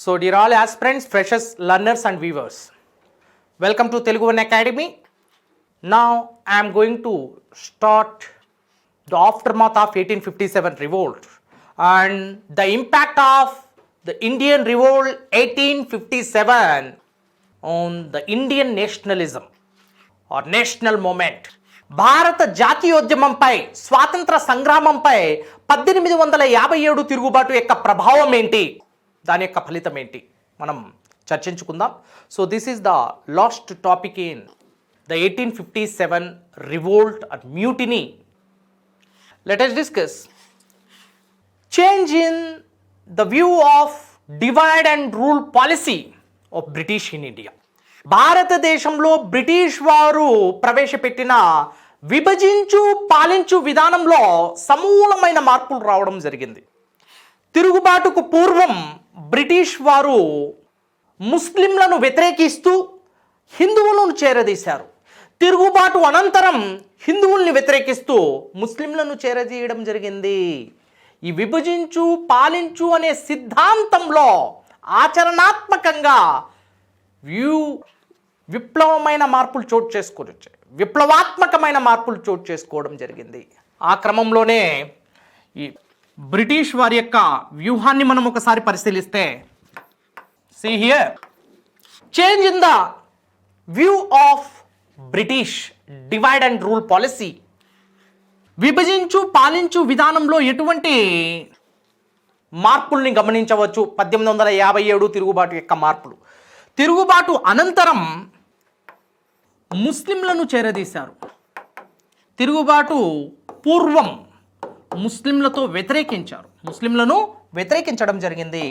So dear all aspirants, freshers, learners and viewers, welcome to Telugu One Academy. Now I am going to start the aftermath of 1857 revolt and the impact of the Indian revolt 1857 on the Indian nationalism or national movement. భారత జాతీయోద్యమంపై స్వాతంత్ర సంగ్రామంపై 1857 తిరుగుబాటు యొక్క ప్రభావం ఏంటి, దాని యొక్క ఫలితం ఏంటి మనం చర్చించుకుందాం. So this is the last topic in the 1857 revolt or mutiny. Let us discuss change in the view of divide and rule policy of British in India. భారతదేశంలో బ్రిటిష్ వారు ప్రవేశపెట్టిన విభజించు పాలించు విధానంలో సమూలమైన మార్పులు రావడం జరిగింది. తిరుగుబాటుకు పూర్వం బ్రిటిష్ వారు ముస్లింలను వ్యతిరేకిస్తూ హిందువులను చేరదీశారు. తిరుగుబాటు అనంతరం హిందువుల్ని వ్యతిరేకిస్తూ ముస్లింలను చేరదీయడం జరిగింది. ఈ విభజించు పాలించు అనే సిద్ధాంతంలో ఆచరణాత్మకంగా విప్లవమైన మార్పులు చోటు చేసుకొని వచ్చాయి. విప్లవాత్మకమైన మార్పులు చోటు చేసుకోవడం జరిగింది. ఆ క్రమంలోనే ఈ బ్రిటిష్ వారి యొక్క వ్యూహాన్ని మనం ఒకసారి పరిశీలిస్తే, see here, change in the view of British divide and rule policy. విభజించు పాలించు విధానంలో ఎటువంటి మార్పుల్ని గమనించవచ్చు. 1857 తిరుగుబాటు యొక్క మార్పులు. తిరుగుబాటు అనంతరం ముస్లింలను చేరదీశారు. తిరుగుబాటు పూర్వం ముస్లింలతో వ్యతిరేకించారు. ముస్లింలను వ్యతిరేకించడం జరిగింది.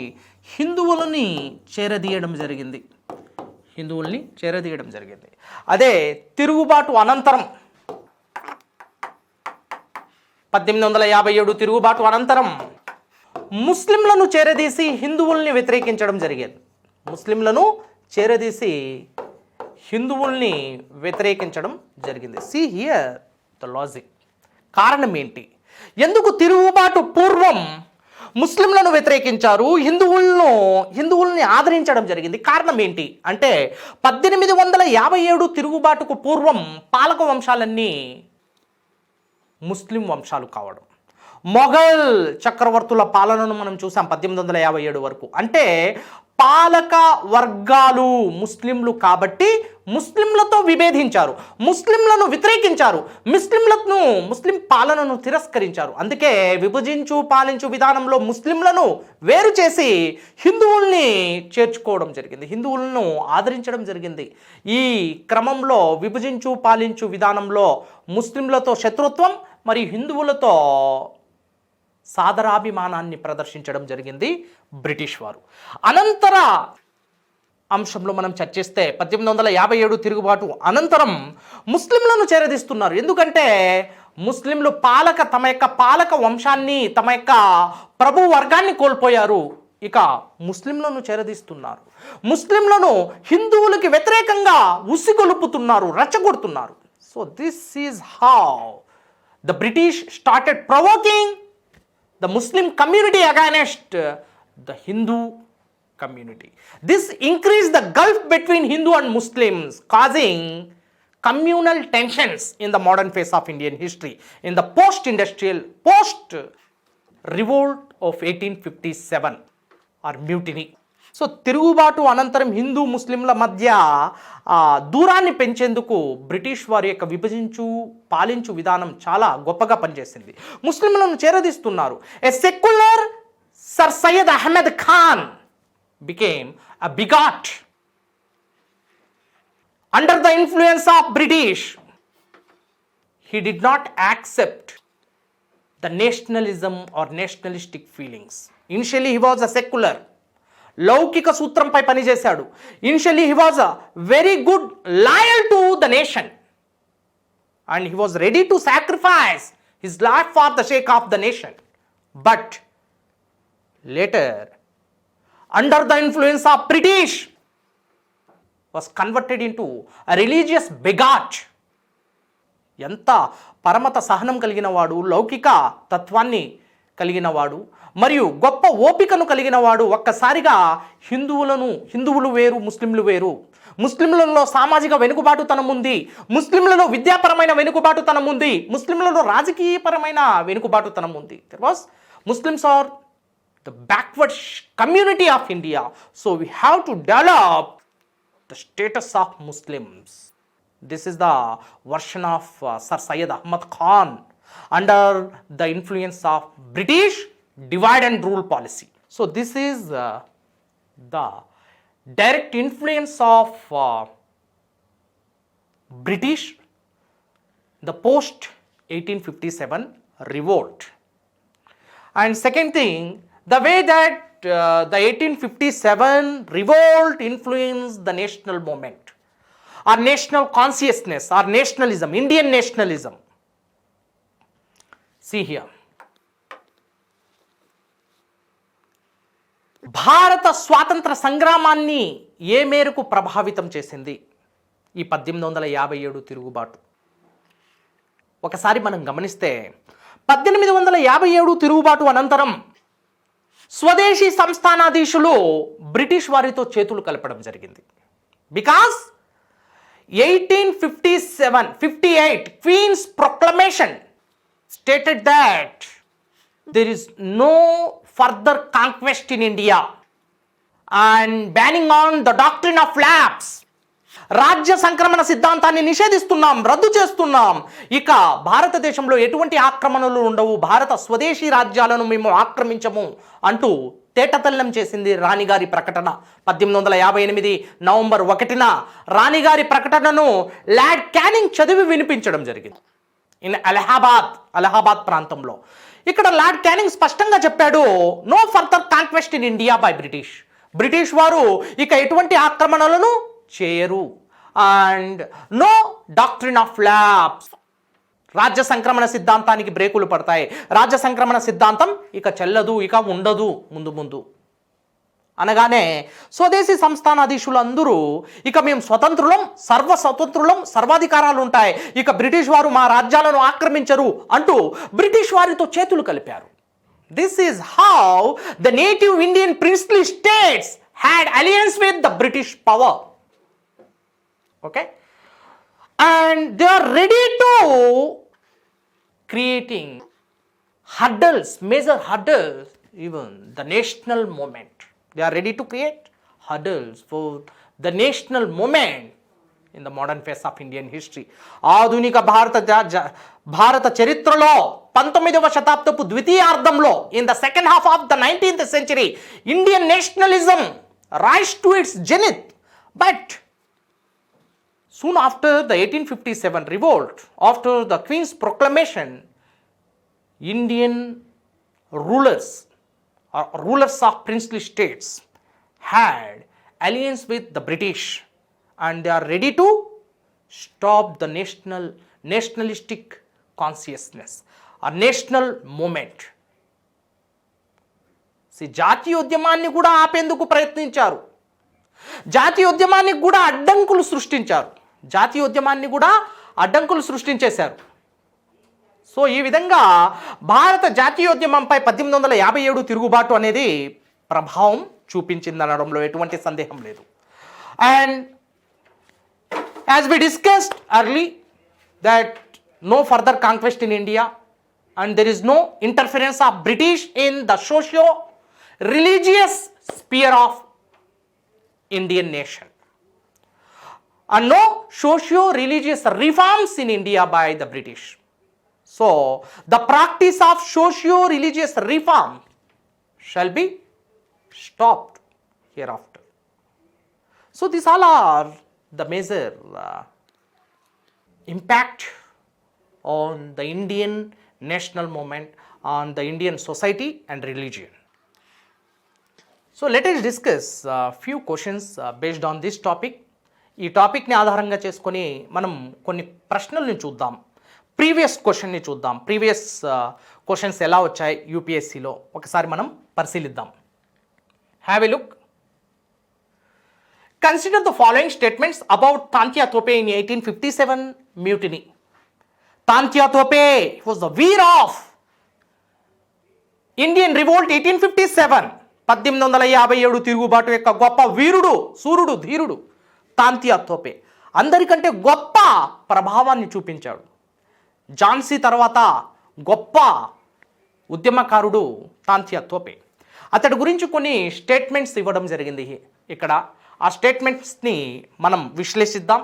హిందువులని చేరదీయడం జరిగింది. హిందువుల్ని చేరదీయడం జరిగింది. అదే తిరుగుబాటు అనంతరం 1857 తిరుగుబాటు అనంతరం ముస్లింలను చేరదీసి హిందువుల్ని వ్యతిరేకించడం జరిగింది. ముస్లింలను చేరదీసి హిందువుల్ని వ్యతిరేకించడం జరిగింది. See here the logic. కారణం ఏంటి? ఎందుకు తిరుగుబాటు పూర్వం ముస్లింలను వ్యతిరేకించారు, హిందువుల్ని ఆదరించడం జరిగింది? కారణం ఏంటి అంటే 1857 తిరుగుబాటుకు పూర్వం పాలక వంశాలన్నీ ముస్లిం వంశాలు కావడం. మొఘల్ చక్రవర్తుల పాలనను మనం చూసాం 1857 వరకు. అంటే పాలక వర్గాలు ముస్లింలు కాబట్టి ముస్లింలతో విభేదించారు, ముస్లింలను వ్యతిరేకించారు, ముస్లిం పాలనను తిరస్కరించారు. అందుకే విభజించు పాలించు విధానంలో ముస్లింలను వేరు చేసి హిందువుల్ని చేర్చుకోవడం జరిగింది, హిందువులను ఆదరించడం జరిగింది. ఈ క్రమంలో విభజించు పాలించు విధానంలో ముస్లింలతో శత్రుత్వం మరియు హిందువులతో సాదరాభిమానాన్ని ప్రదర్శించడం జరిగింది బ్రిటిష్ వారు. అనంతర అంశంలో మనం చర్చిస్తే 1857 తిరుగుబాటు అనంతరం ముస్లింలను చేరదీస్తున్నారు. ఎందుకంటే ముస్లింలు తమ యొక్క పాలక వంశాన్ని, తమ యొక్క ప్రభు వర్గాన్ని కోల్పోయారు. ఇక ముస్లింలను చేరదీస్తున్నారు. ముస్లింలను హిందువులకి వ్యతిరేకంగా ఉసిగొలుపుతున్నారు, రెచ్చగొడుతున్నారు. So this is how the British started provoking the Muslim community against the Hindu community. This increased the gulf between Hindu and Muslims, causing communal tensions in the modern phase of Indian history, in the post-revolt of 1857 or mutiny. So తిరుగుబాటు అనంతరం హిందూ ముస్లింల మధ్య దూరాన్ని పెంచేందుకు British వారి యొక్క విభజించు పాలించు విధానం చాలా గొప్పగా పనిచేసింది. ముస్లింలను చేరదీస్తున్నారు. A secular Sir Syed Ahmed Khan became a bigot under the influence of British. He did not accept the nationalism or nationalistic feelings. Initially he was a secular, లౌకిక సూత్రంపై పనిచేశాడు. Initially he was very good loyal to the nation and he was ready to sacrifice his life for the sake of the nation. But later under the influence of British was converted in to a religious begot. ఎంత పరమత సహనం కలిగిన వాడు, లౌకిక తత్వాన్ని కలిగినవాడు మరియు గొప్ప ఓపికను కలిగినవాడు. ఒక్కసారిగా హిందువులు వేరు, ముస్లింలు వేరు. ముస్లింలలో సామాజిక వెనుకబాటుతనం ఉంది, ముస్లింలలో విద్యాపరమైన వెనుకబాటుతనం ఉంది, ముస్లింలలో రాజకీయపరమైన వెనుకబాటుతనం ఉంది. Muslims are the backward community of India, so we have to develop the status of Muslims. This is the version of Sir Syed Ahmad Khan under the influence of British divide and rule policy. So this is the direct influence of British, the post 1857 revolt. And second thing, the way that the 1857 revolt influenced the national movement, our national consciousness, our nationalism, Indian nationalism. See here. భారత స్వాతంత్ర సంగ్రామాన్ని ఏ మేరకు ప్రభావితం చేసింది ఈ 1857 తిరుగుబాటు? ఒకసారి మనం గమనిస్తే 1857 తిరుగుబాటు అనంతరం స్వదేశీ సంస్థానాధీశులు బ్రిటిష్ వారితో చేతులు కలపడం జరిగింది. Because 1857-58 Queen's Proclamation stated that there is no further conquest in India and banning on the doctrine of lapse. రాజ్య సంక్రమణ సిద్ధాంతాన్ని నిషేధిస్తున్నాం, రద్దు చేస్తున్నాం. ఇక భారతదేశంలో ఎటువంటి ఆక్రమణలు ఉండవు, భారత స్వదేశీ రాజ్యాలను మేము ఆక్రమించము అంటూ తేటతెల్లం చేసింది రాణిగారి ప్రకటన. 1858 నవంబర్ 1న రాణిగారి ప్రకటనను లార్డ్ క్యానింగ్ చదివి వినిపించడం జరిగింది ఇన్ అలహాబాద్ ప్రాంతంలో. ఇక్కడ లార్డ్ క్యానింగ్ స్పష్టంగా చెప్పాడు, no further conquest in India by British వారు ఇక ఎటువంటి ఆక్రమణలను చేయరు. And no doctrine of lapse, రాజ్య సంక్రమణ సిద్ధాంతానికి బ్రేకులు పడతాయి, రాజ్య సంక్రమణ సిద్ధాంతం ఇక చెల్లదు, ఇక ఉండదు ముందు అనగానే స్వదేశీ సంస్థానాధీశులందరూ ఇక మేము సర్వస్వతంత్రులం, సర్వాధికారాలు ఉంటాయి, ఇక బ్రిటిష్ వారు మా రాజ్యాలను ఆక్రమించరు అంటూ బ్రిటిష్ వారితో చేతులు కలిపారు. This is how the native Indian princely states had alliance with the British power. Okay, and they are ready to creating hurdles, major hurdles, even the national movement. They are ready to create hurdles for the national movement in the modern phase of Indian history. ఆధునిక భారత చరిత్రలో 19వ శతాబ్దపు ద్వితీయార్ధంలో in the second half of the 19th century Indian nationalism rise to its zenith. But soon after the 1857 revolt, after the Queen's Proclamation, Indian rulers of princely states had alliance with the British, and they are ready to stop the nationalistic consciousness, a national movement. జాతీయోద్యమాన్ని కూడా ఆపేందుకు ప్రయత్నించారు, జాతీయోద్యమానికి కూడా అడ్డంకులు సృష్టించేశారు. So ఈ విధంగా భారత జాతీయోద్యమంపై 1857 తిరుగుబాటు అనేది ప్రభావం చూపించిందనడంలో ఎటువంటి సందేహం లేదు. And as we discussed early that no further conquest in India and there is no interference of British in the socio religious sphere of Indian nation, and no socio-religious reforms in India by the British. So the practice of socio-religious reform shall be stopped hereafter. So these all are the major impact on the Indian national movement, on the Indian society and religion. So let us discuss few questions based on this topic. ఈ టాపిక్ని ఆధారంగా చేసుకొని మనం కొన్ని ప్రశ్నల్ని చూద్దాం, previous questions ఎలా వచ్చాయి యూపీఎస్సీలో ఒకసారి మనం పరిశీలిద్దాం. Have a look. Consider the following statements about Tantia Tope in 1857 mutiny. Tantia Tope was the వీర్ ఆఫ్ ఇండియన్ రివోల్ట్ 1857, 1857 తిరుగుబాటు యొక్క గొప్ప వీరుడు, సూర్యుడు, ధీరుడు తాంతియా తోపే అందరికంటే గొప్ప ప్రభావాన్ని చూపించాడు. ఝాన్సీ తర్వాత గొప్ప ఉద్యమకారుడు తాంతియా తోపే. అతడి గురించి కొన్ని స్టేట్మెంట్స్ ఇవ్వడం జరిగింది ఇక్కడ. ఆ స్టేట్మెంట్స్ని మనం విశ్లేషిద్దాం.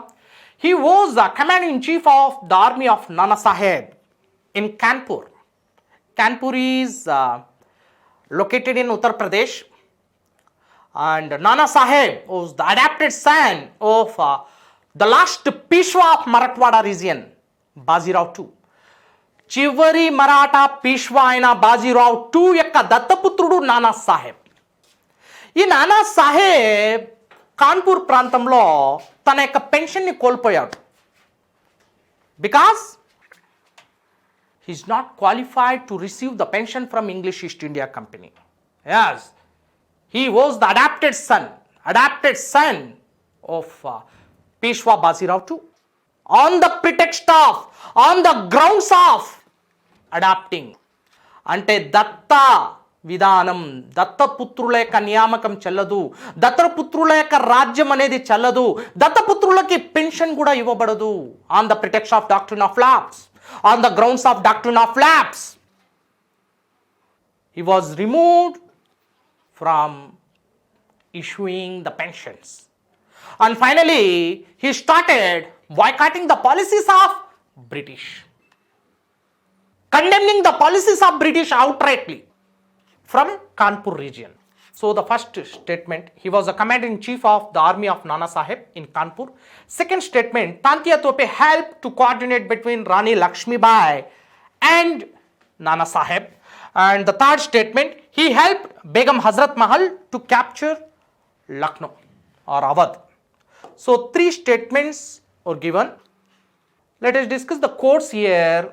He was the commanding in chief of the army of Nana Sahib in Kanpur. Kanpur is located in Uttar Pradesh, and Nana Saheb was the adopted son of the last Peshwa of Marathwada region, Bajirao II. చివరి మరాఠా పీష్వా అయిన Bajirao two యొక్క దత్తపుత్రుడు నానా సాహెబ్. ఈ నానా సాహెబ్ కాన్పూర్ ప్రాంతంలో తన యొక్క పెన్షన్ని కోల్పోయాడు. Because he is not qualified to receive the pension from English East India Company. Yes, he was the adopted son of Peshwa Bajirao II. On the pretext of, on the grounds of adopting, అంటే దత్త విధానం, దత్తపుత్రుల యొక్క నియామకం చెల్లదు, దత్తపుత్రుల యొక్క రాజ్యం అనేది చెల్లదు, దత్తపుత్రులకి pension కూడా ఇవ్వబడదు. On the pretext of doctrine of laps, on the grounds of doctrine of lapse, he was removed from issuing the pensions. And finally, he started boycotting the policies of British, condemning the policies of British outrightly from Kanpur region. So the first statement, he was the commander-in-chief of the army of Nana Saheb in Kanpur. Second statement, Tantiya Tope helped to coordinate between Rani Lakshmibai and Nana Saheb. And the third statement, he helped Begum Hazrat Mahal to capture Lucknow or Awadh. So three statements were given. Let us discuss the codes here.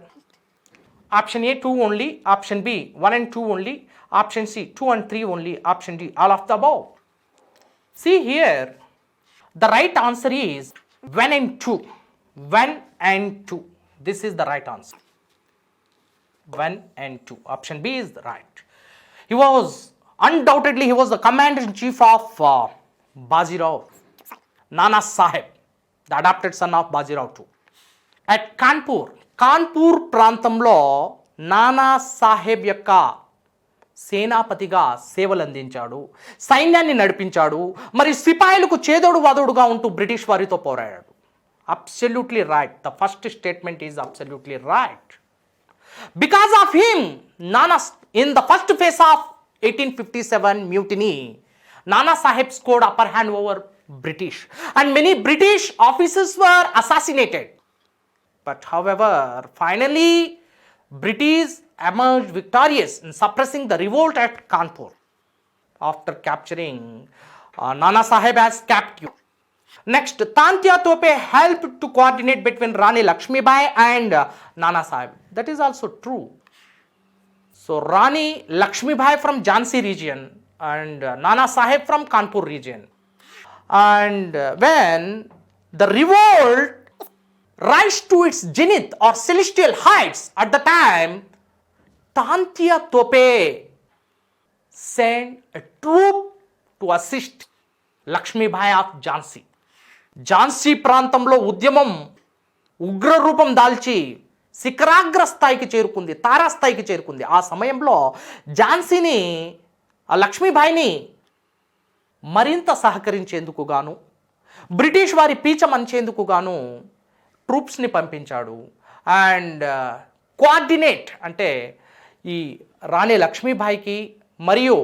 Option A 2 only, option B 1 and 2 only, option C 2 and 3 only, option D all of the above. See here, the right answer is 1 and 2. 1 and 2. This is the right answer. 1 and 2. Option B is the right. He was undoubtedly the commander-in-chief of Bajirao, Nana Saheb, the adopted son of Bajirao II. At Kanpur ప్రాంతంలో నానా సాహెబ్ యొక్క సేనాపతిగా సేవలు అందించాడు, సైన్యాన్ని నడిపించాడు, మరి సిపాయిలకు చేదోడు వాదోడుగా ఉంటూ బ్రిటిష్ వారితో పోరాడాడు. Absolutely right. The first statement is absolutely right. Because of him, Nana in the first phase of 1857 mutiny, Nana Saheb scored upper hand over British, and many British officers were assassinated. But however, finally, British emerged victorious in suppressing the revolt at Kanpur after capturing Nana Saheb as captive. Next, Tantiya Tope helped to coordinate between Rani Lakshmibai and Nana Saheb. That is also true. So, Rani Lakshmibai from Jhansi region and Nana Saheb from Kanpur region. And when the revolt rise to its zenith or celestial heights at the time, Tantiya Tope sent a troop to assist Lakshmibai of Jhansi. Jhansi ప్రాంతంలో ఉద్యమం ఉగ్ర రూపం దాల్చి శిఖరాగ్ర స్థాయికి చేరుకుంది, తారాస్థాయికి చేరుకుంది. ఆ సమయంలో ఝాన్సీని, ఆ లక్ష్మీబాయిని మరింత సహకరించేందుకు గాను, బ్రిటిష్ వారి పీచమంచేందుకు గాను ట్రూప్స్ని పంపించాడు. అండ్ కోఆర్డినేట్ అంటే ఈ రాణి లక్ష్మీబాయికి మరియు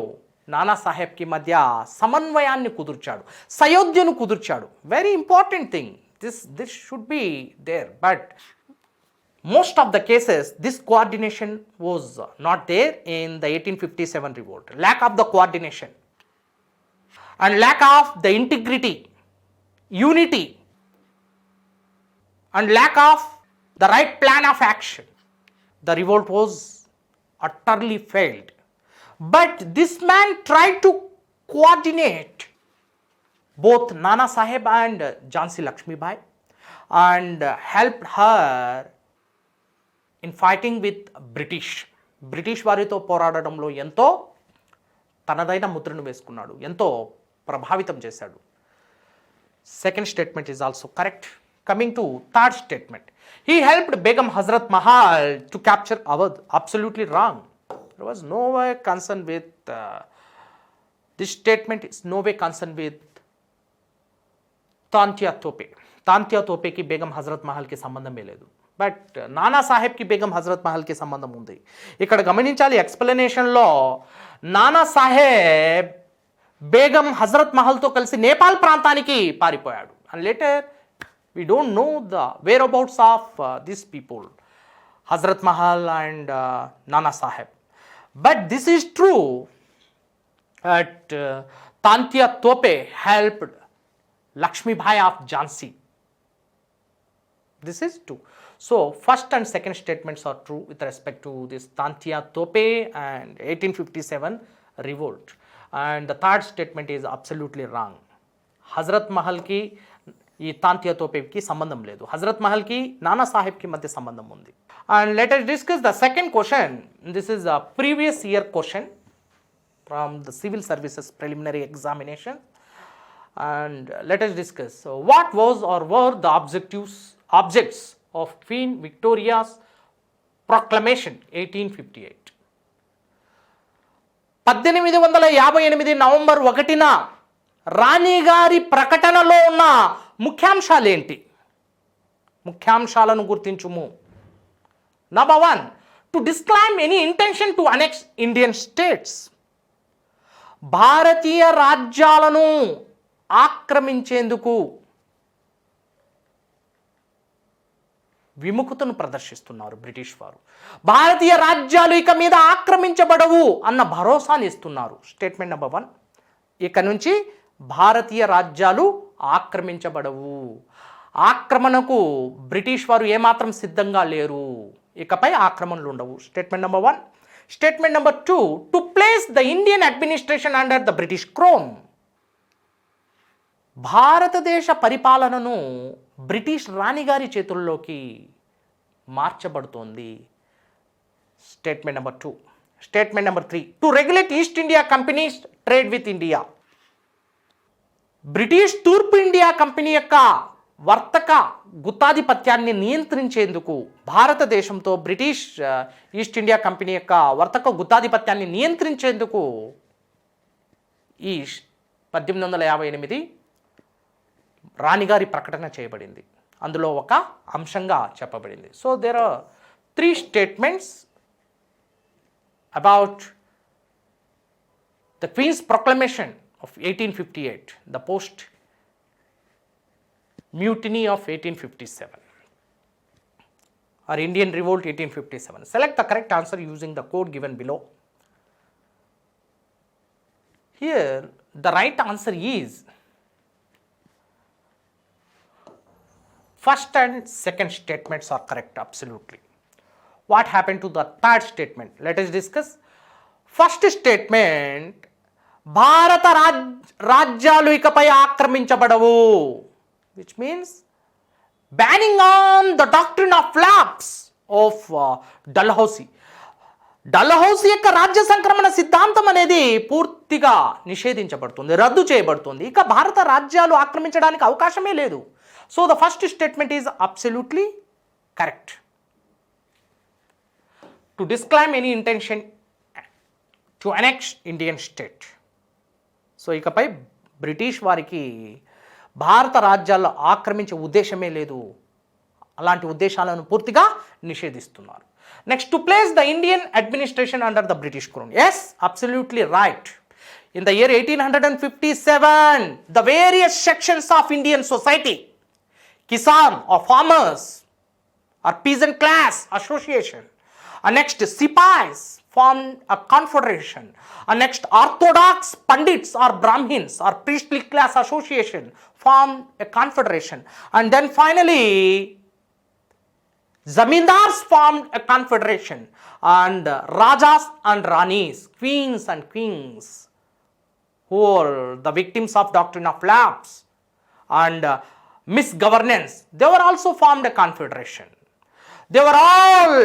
నానా సాహెబ్కి మధ్య సమన్వయాన్ని కుదుర్చాడు, సయోధ్యను కుదుర్చాడు. Very important thing. This should be there, but most of the cases this coordination was not there in the 1857 revolt. Lack of the coordination and lack of the integrity, unity, and lack of the right plan of action, the revolt was utterly failed. But this man tried to coordinate both Nana Saheb and Jhansi Lakshmibai and helped her in fighting with British. British వారితో పోరాడడంలో ఎంతో తనదైన ముద్రను వేసుకున్నాడు, ఎంతో ప్రభావితం చేశాడు. Second statement is also correct. Coming to third statement, he helped Begum Hazrat Mahal to capture Awadh. Absolutely wrong. There was no way concerned with this statement is no way concerned with Tantya Tope. Tantya తోపేకి బేగం హజరత్ మహల్కి సంబంధమే లేదు. But నానా సాహెబ్కి బేగం హజరత్ మహల్కి సంబంధం ఉంది. ఇక్కడ గమనించాలి, ఎక్స్ప్లెనేషన్లో నానా సాహెబ్ బేగం హజరత్ మహల్తో కలిసి నేపాల్ ప్రాంతానికి పారిపోయాడు. And later we don't know the whereabouts of these people, Hazrat Mahal and Nana Sahib. But this is true that Tantya Tope helped Lakshmi Bai of Jhansi. This is true. So first and second statements are true with respect to this Tantya Tope and 1857 revolt. And the third statement is absolutely wrong. Hazrat Mahal ki ఈ తాంత్యా తోపేకి సంబంధం లేదు. హజరత్ మహల్కి నానా సాహెబ్కి మధ్య సంబంధం ఉంది. And let us discuss the second question. This is a previous year question from the civil services preliminary examination. And let us discuss what was or were the objects of Queen Victoria's proclamation 1858. 1858 November 1న రాణిగారి ప్రకటనలో ఉన్న ముఖ్యాంశాలేంటి? ముఖ్యాంశాలను గుర్తించుము. Number 1, to disclaim any intention to annex Indian states. భారతీయ రాజ్యాలను ఆక్రమించేందుకు విముఖతను ప్రదర్శిస్తున్నారు బ్రిటిష్ వారు. భారతీయ రాజ్యాలు ఇక మీద ఆక్రమించబడవు అన్న భరోసాని ఇస్తున్నారు. స్టేట్మెంట్ నెంబర్ 1, ఇక నుంచి భారతీయ రాజ్యాలు ఆక్రమించబడవు. ఆక్రమణకు బ్రిటిష్ వారు ఏమాత్రం సిద్ధంగా లేరు. ఇకపై ఆక్రమణలు ఉండవు. Statement number 1. Statement number 2, to place the Indian administration under the British crown. భారతదేశ పరిపాలనను బ్రిటిష్ రాణిగారి చేతుల్లోకి మార్చబడుతోంది. Statement number 2. Statement number 3, to regulate East India company's trade with India. British తూర్పు ఇండియా కంపెనీ యొక్క వర్తక గుత్తాధిపత్యాన్ని నియంత్రించేందుకు, భారతదేశంతో బ్రిటిష్ ఈస్ట్ ఇండియా కంపెనీ యొక్క వర్తక గుత్తాధిపత్యాన్ని నియంత్రించేందుకు ఈ 1858 రాణిగారి ప్రకటన చేయబడింది. అందులో ఒక అంశంగా చెప్పబడింది. So there are 3 statements about the queen's proclamation of 1858, the post mutiny of 1857 or Indian revolt 1857. Select the correct answer using the code given below. Here the right answer is first and second statements are correct absolutely. What happened to the third statement? Let us discuss. First statement, భారత రాజ్యాలు ఇకపై ఆక్రమించబడవు, which means banning on the doctrine of lapse of Dalhousie. Dalhousie యొక్క రాజ్య సంక్రమణ సిద్ధాంతం అనేది పూర్తిగా నిషేధించబడుతుంది, రద్దు చేయబడుతుంది. ఇక భారత రాజ్యాలు ఆక్రమించడానికి అవకాశమే లేదు. So the first statement is absolutely correct. To disclaim any intention to annex Indian state. So ఇకపై బ్రిటిష్ వారికి భారత రాజ్యాల్లో ఆక్రమించే ఉద్దేశమే లేదు. అలాంటి ఉద్దేశాలను పూర్తిగా నిషేధిస్తున్నారు. Next, to place the Indian administration under the British crown. Yes, absolutely right. In the year 1857, the various sections of Indian society, Kisan or farmers or peasant class association, next Sepoys formed a confederation, next Orthodox Pandits or Brahmins or priestly class association formed a confederation, and then finally Zamindars formed a confederation, and Rajas and Ranis, queens and kings who were the victims of doctrine of lapse and misgovernance, they were also formed a confederation. They were all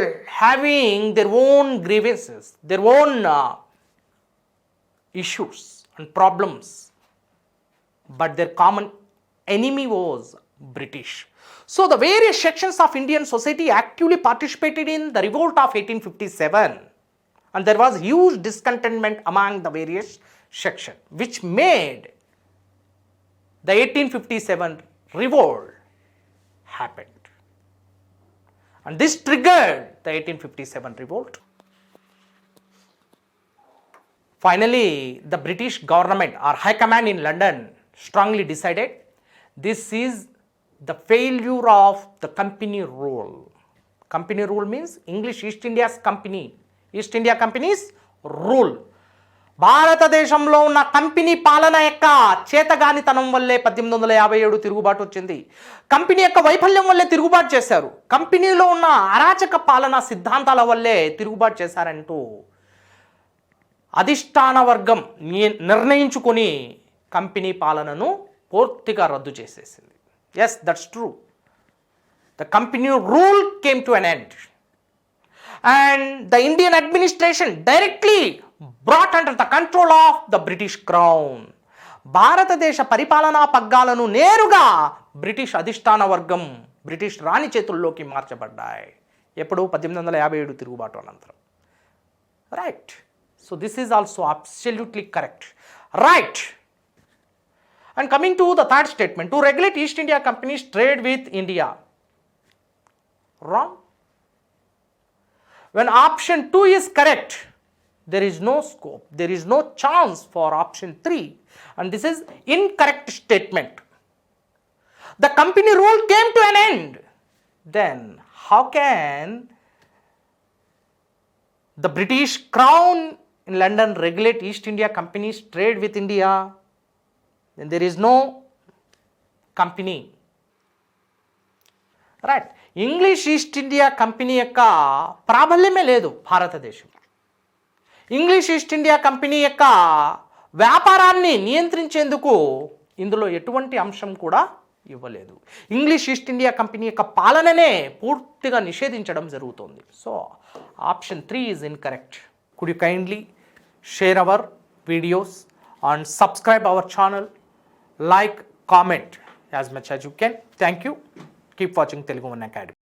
having their own grievances, their own issues and problems, but their common enemy was British. So the various sections of Indian society actively participated in the revolt of 1857, and there was huge discontentment among the various sections, which made the 1857 revolt happened. And this triggered the 1857 revolt. Finally, the British government or High Command in London strongly decided this is the failure of the company rule. Company rule means English East India's company. East India Company's rule. భారతదేశంలో ఉన్న company పాలన యొక్క చేతగానితనం వల్లే 1857 తిరుగుబాటు వచ్చింది. Company యొక్క వైఫల్యం వల్లే తిరుగుబాటు చేశారు. కంపెనీలో ఉన్న అరాచక పాలన సిద్ధాంతాల వల్లే తిరుగుబాటు చేశారంటూ అధిష్టాన వర్గం నిర్ణయించుకొని కంపెనీ పాలనను పూర్తిగా రద్దు చేసేసింది. Yes, that's true. The company rule came to an end and the Indian administration directly brought under the control of the British Crown. భారతదేశ పరిపాలనా పగ్గాలను నేరుగా బ్రిటిష్ అధిష్టాన వర్గం, బ్రిటిష్ రాణి చేతుల్లోకి మార్చబడ్డాయి. ఎప్పుడు 1857 తిరుగుబాటు అనంతరం. Right. So this is also absolutely correct. Right. And coming to the third statement, to regulate East India company's trade with India. Wrong. When option 2 is correct, there is no scope, there is no chance for option 3, and this is incorrect statement. The company rule came to an end. Then how can the British Crown in London regulate East India Company's trade with India? Then there is no company. Right. English east India company యొక్క ప్రాబల్యమే లేదు భారతదేశం. English east India company యొక్క వ్యాపారాన్ని నియంత్రించేందుకు ఇందులో ఎటువంటి అంశం కూడా ఇవ్వలేదు. ఇంగ్లీష్ ఈస్ట్ ఇండియా కంపెనీ యొక్క పాలననే పూర్తిగా నిషేధించడం జరుగుతుంది. So option 3 is incorrect. Could you kindly share our videos and subscribe our channel, like, comment as much as you can. Thank you. Keep watching Telugu One Academy.